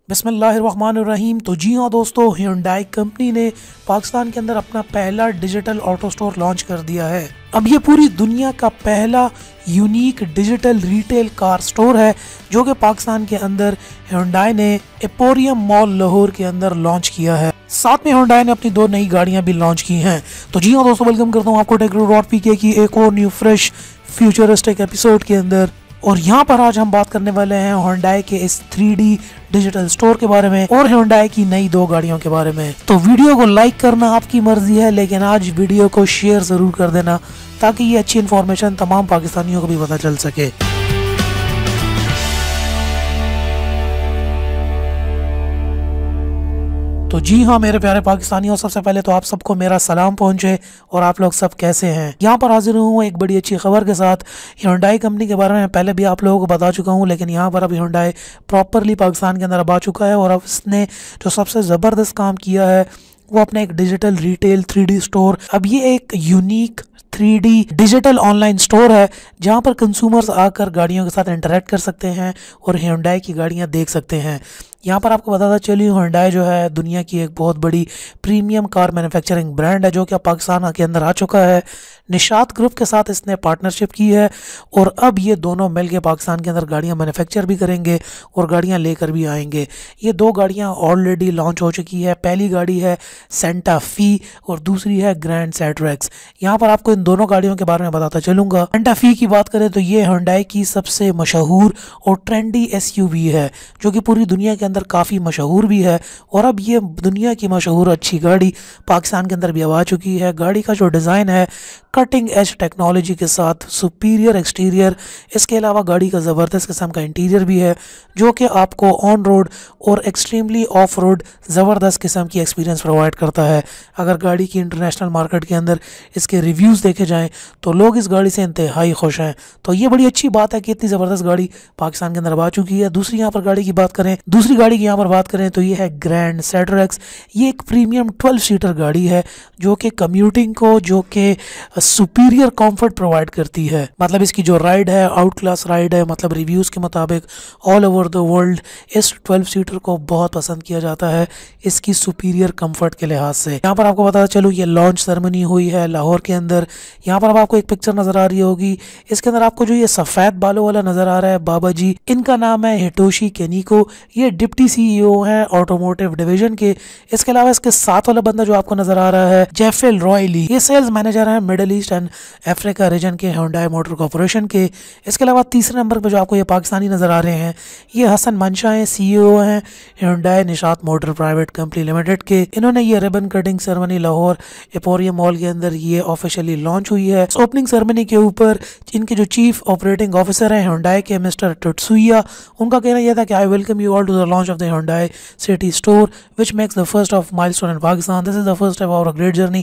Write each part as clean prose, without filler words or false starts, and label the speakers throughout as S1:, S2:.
S1: बिस्मिल्लाहिर्रहमानिर्रहीम। तो जी हाँ दोस्तों, Hyundai कंपनी ने पाकिस्तान के अंदर अपना पहला डिजिटल ऑटो स्टोर लॉन्च कर दिया है। अब ये पूरी दुनिया का पहला unique digital retail car store है जो कि पाकिस्तान के अंदर Hyundai ने एपोरियम मॉल लाहौर के अंदर लॉन्च किया है। साथ में Hyundai ने अपनी 2 नई गाड़ियां भी लॉन्च की हैं। तो जी हाँ दोस्तों, वेलकम करता हूँ आपको टेक.पीके की एक और न्यू फ्रेश फ्यूचरिस्टिक एपिसोड के अंदर। और यहाँ पर आज हम बात करने वाले हैं Hyundai के इस 3D डिजिटल स्टोर के बारे में और Hyundai की नई 2 गाड़ियों के बारे में। तो वीडियो को लाइक करना आपकी मर्जी है, लेकिन आज वीडियो को शेयर जरूर कर देना ताकि ये अच्छी इन्फॉर्मेशन तमाम पाकिस्तानियों को भी पता चल सके। तो जी हाँ मेरे प्यारे पाकिस्तानियों, सबसे पहले तो आप सबको मेरा सलाम पहुंचे और आप लोग सब कैसे हैं। यहाँ पर हाजिर हूँ एक बड़ी अच्छी खबर के साथ। Hyundai कंपनी के बारे में पहले भी आप लोगों को बता चुका हूँ, लेकिन यहाँ पर अब Hyundai प्रॉपरली पाकिस्तान के अंदर अब आ चुका है। और अब इसने जो सबसे ज़बरदस्त काम किया है वो अपना एक डिजिटल रिटेल 3D स्टोर। अब ये एक unique 3D digital online store है जहां पर कंज्यूमर्स आकर गाड़ियों के साथ इंटरेक्ट कर सकते हैं और Hyundai की गाड़ियां देख सकते हैं। यहाँ पर आपको बताता चलिए, Hyundai जो है दुनिया की एक बहुत बड़ी प्रीमियम कार मैन्युफैक्चरिंग ब्रांड है जो कि अब पाकिस्तान के अंदर आ चुका है। निशात ग्रुप के साथ इसने पार्टनरशिप की है और अब ये दोनों मिलकर पाकिस्तान के अंदर गाड़ियाँ मैन्युफैक्चर भी करेंगे और गाड़ियाँ लेकर भी आएंगे। ये 2 गाड़ियाँ ऑलरेडी लॉन्च हो चुकी है। पहली गाड़ी है सेंटा फी और दूसरी है ग्रैंड सेट्रेक्स। यहाँ पर आपको इन दोनों गाड़ियों के बारे में बताता चलूँगा। सेंटा फी की बात करें तो ये Hyundai की सबसे मशहूर और ट्रेंडी SUV है जो कि पूरी दुनिया के अंदर काफ़ी मशहूर भी है। और अब ये दुनिया की मशहूर अच्छी गाड़ी पाकिस्तान के अंदर भी आ चुकी है। गाड़ी का जो डिज़ाइन है कटिंग एज टेक्नोलॉजी के साथ सुपीरियर एक्सटीरियर, इसके अलावा गाड़ी का ज़बरदस्त किस्म का इंटीरियर भी है जो कि आपको ऑन रोड और एक्सट्रीमली ऑफ रोड ज़बरदस्त किस्म की एक्सपीरियंस प्रोवाइड करता है। अगर गाड़ी की इंटरनेशनल मार्केट के अंदर इसके रिव्यूज़ देखे जाएँ तो लोग इस गाड़ी से इंतहाई खुश हैं। तो ये बड़ी अच्छी बात है कि इतनी ज़बरदस्त गाड़ी पाकिस्तान के अंदर आ चुकी है। दूसरी यहाँ पर गाड़ी की बात करें, दूसरी गाड़ी की यहाँ पर बात करें तो ये है ग्रैंड सेट्रेक्स। ये एक प्रीमियम 12 सीटर गाड़ी है जो कि कम्यूटिंग को जो कि सुपीरियर कंफर्ट प्रोवाइड करती है। मतलब इसकी जो राइड है आउट क्लास राइड है। मतलब रिव्यूज़ के मुताबिक ऑल ओवर द वर्ल्ड इस 12 सीटर को बहुत पसंद किया जाता है इसकी सुपीरियर कंफर्ट के लिहाज से। यहाँ पर आपको बताता चलूँ ये लॉन्च सेरेमनी हुई है लाहौर के अंदर। यहाँ पर अब आपको एक पिक्चर नज़र आ रही होगी, इसके अंदर आपको जो ये सफ़ेद बालों वाला नज़र आ रहा है बाबा जी, इनका नाम है हिटोशी केनिको। ये डिप्टी CEO हैं ऑटोमोटिव डिवीजन के। इसके अलावा इसके साथ वाला बंदा जो आपको नज़र आ रहा है जेफिल रॉयली, ये सेल्स मैनेजर हैं middle east and Africa reason के Hyundai मोटर कॉर्पोरेशन के। इसके अलावा तीसरे नंबर पर जो आपको ये पाकिस्तानी नज़र आ रहे हैं ये हसन मंशा हैं, CEO हैं Hyundai Nishat motor private company limited के। इन्होंने ये ribbon cutting ceremony Lahore emporium mall के अंदर ये ऑफिशियली लॉन्च हुई है। ओपनिंग सेरेमनी के ऊपर इनके जो चीफ ऑपरेटिंग ऑफिसर हैं Hyundai के मिस्टर टुत्सुया, उनका कहना यह था कि I welcome you all to the launch of the Hyundai city store which makes the first of milestone in Pakistan. This is the first step of a great journey.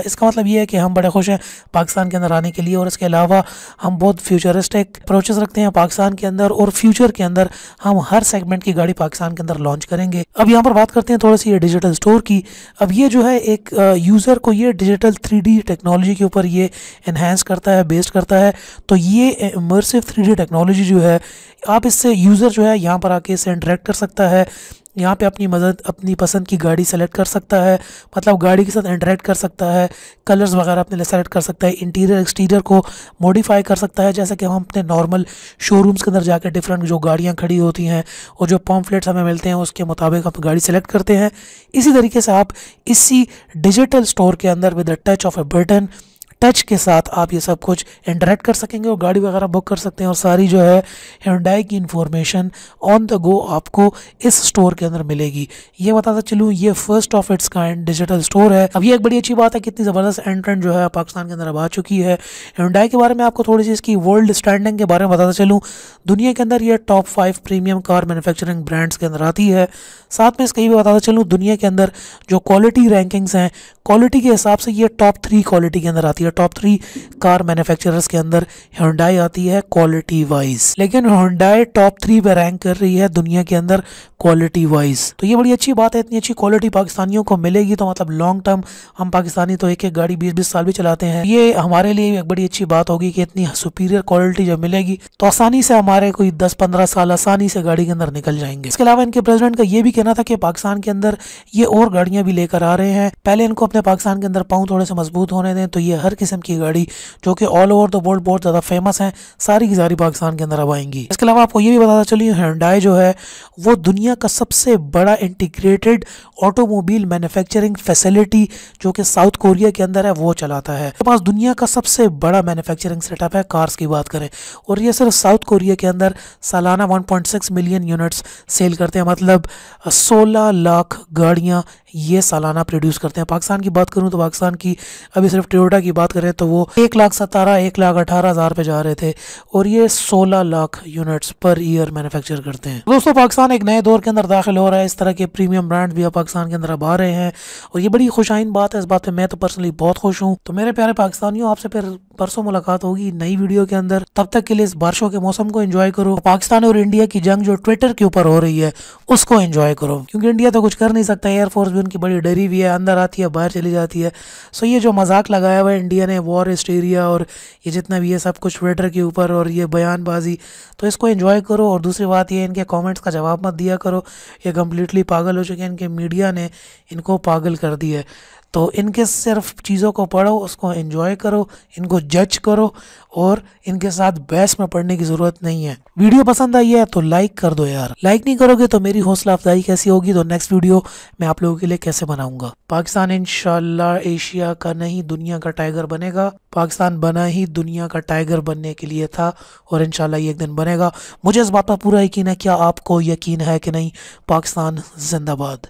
S1: इसका मतलब ये है कि हम बड़े खुश हैं पाकिस्तान के अंदर आने के लिए और इसके अलावा हम बहुत फ्यूचरिस्टिक अप्रोचेस रखते हैं पाकिस्तान के अंदर और फ्यूचर के अंदर हम हर सेगमेंट की गाड़ी पाकिस्तान के अंदर लॉन्च करेंगे। अब यहाँ पर बात करते हैं थोड़ी सी ये डिजिटल स्टोर की। अब ये जो है एक यूज़र को ये डिजिटल 3D टेक्नोलॉजी के ऊपर ये इन्हेंस करता है, बेस्ड करता है। तो ये इमर्सिव 3D टेक्नोलॉजी जो है आप इससे यूज़र जो है यहाँ पर आके इससे इंटरेक्ट कर सकता है। यहाँ पे अपनी पसंद की गाड़ी सेलेक्ट कर सकता है, मतलब गाड़ी के साथ इंटरेक्ट कर सकता है, कलर्स वगैरह अपने लिए सेलेक्ट कर सकता है, इंटीरियर एक्सटीरियर को मॉडिफाई कर सकता है जैसे कि हम अपने नॉर्मल शोरूम्स के अंदर जाकर डिफरेंट जो गाड़ियाँ खड़ी होती हैं और जो पम्फलेट्स हमें मिलते हैं उसके मुताबिक आप गाड़ी सेलेक्ट करते हैं। इसी तरीके से आप इसी डिजिटल स्टोर के अंदर with the touch of A button, touch के साथ आप ये सब कुछ इंटरेक्ट कर सकेंगे और गाड़ी वगैरह बुक कर सकते हैं और सारी जो है Hyundai की इंफॉर्मेशन ऑन द गो आपको इस स्टोर के अंदर मिलेगी। ये बताता चलूँ ये first of its kind digital store है। अब ये एक बड़ी अच्छी बात है, कितनी ज़बरदस्त एंट्रेंट जो है पाकिस्तान के अंदर अब आ चुकी है। Hyundai के बारे में आपको थोड़ी सी इसकी वर्ल्ड स्टैंडिंग के बारे में बताता चलूँ। दुनिया के अंदर ये top 5 premium car manufacturing brands के अंदर आती है। साथ में इसका ये भी बताता चलूँ दुनिया के अंदर जो क्वालिटी रैंकिंग्स हैं, क्वालिटी के हिसाब से ये टॉप 3 क्वालिटी के अंदर आती है है टॉप 3 कार मैन्युफैक्चरर्स के अंदर Hyundai आती है क्वालिटी वाइज। लेकिन Hyundai टॉप 3 पे रैंक कर रही है दुनिया के अंदर क्वालिटी वाइज। तो ये बड़ी अच्छी बात है, इतनी अच्छी क्वालिटी पाकिस्तानियों को मिलेगी तो मतलब लॉन्ग टर्म हम पाकिस्तानी तो एक एक गाड़ी 20-20 साल भी चलाते हैं, ये हमारे लिए एक बड़ी अच्छी बात होगी कि इतनी सुपीरियर क्वालिटी जब मिलेगी तो आसानी से हमारे कोई 10-15 साल आसानी से गाड़ी के अंदर निकल जाएंगे। इसके अलावा इनके प्रेसिडेंट का ये भी कहना था कि पाकिस्तान के अंदर ये और गाड़ियां भी लेकर आ रहे हैं, पहले इनको अपने पाकिस्तान के अंदर पाँव थोड़े से मजबूत होने दें तो ये हर किस्म की गाड़ी जो कि ऑल ओवर द वर्ल्ड बहुत ज़्यादा फेमस है सारी की सारी पाकिस्तान के अंदर अब आएंगी। इसके अलावा आपको ये भी बताता चलिए Hyundai जो है वो दुनिया का सबसे बड़ा इंटीग्रेटेड ऑटोमोबाइल मैन्युफैक्चरिंग फैसिलिटी जो कि साउथ कोरिया के अंदर है वो चलाता है। तो पास दुनिया का सबसे बड़ा मैन्युफैक्चरिंग सेटअप है कार्स की बात करें, और ये सिर्फ साउथ कोरिया के अंदर सालाना 1.6 मिलियन यूनिट्स सेल करते हैं, मतलब 16 लाख गाड़ियां ये सालाना प्रोड्यूस करते हैं। पाकिस्तान की बात करूं तो पाकिस्तान की अभी सिर्फ टोयोटा की बात करें तो वो 1,17,00,000 पे जा रहे थे और ये 16 lakh units per year manufacture करते हैं। दोस्तों पाकिस्तान एक नए दौर के अंदर दाखिल हो रहा है, इस तरह के प्रीमियम ब्रांड भी अब पाकिस्तान के अंदर अब आ रहे हैं और ये बड़ी खुशाइन बात है। इस बात पे मैं तो पर्सनली बहुत खुश हूँ। तो मेरे प्यारे पाकिस्तानियों आपसे फिर परसों मुलाकात होगी नई वीडियो के अंदर, तब तक के लिए इस बारिशों के मौसम को एंजॉय करो। पाकिस्तान और इंडिया की जंग जो ट्विटर के ऊपर हो रही है उसको एंजॉय करो, क्योंकि इंडिया तो कुछ कर नहीं सकता, एयरफोर्स भी उनकी बड़ी डरी हुई है, अंदर आती है बाहर चली जाती है। सो ये जो मजाक लगाया हुआ है इंडिया ने वॉर हिस्टीरिया और ये जितना भी है सब कुछ ट्विटर के ऊपर और ये बयानबाजी, तो इसको एंजॉय करो। और दूसरी बात ये इनके कमेंट्स का जवाब मत दिया करो, ये कम्प्लीटली पागल हो चुके हैं, इनके मीडिया ने इनको पागल कर दिया है। तो इनके सिर्फ चीज़ों को पढ़ो, उसको एंजॉय करो, इनको जज करो और इनके साथ बहस में पढ़ने की ज़रूरत नहीं है। वीडियो पसंद आई है तो लाइक कर दो यार, लाइक नहीं करोगे तो मेरी हौसला अफजाई कैसी होगी, तो नेक्स्ट वीडियो मैं आप लोगों के लिए कैसे बनाऊंगा। पाकिस्तान इंशाल्लाह एशिया का नहीं दुनिया का टाइगर बनेगा। पाकिस्तान बना ही दुनिया का टाइगर बनने के लिए था और इंशाल्लाह ये एक दिन बनेगा। मुझे इस बात पर पूरा यकीन है, क्या आपको यकीन है कि नहीं? पाकिस्तान जिंदाबाद।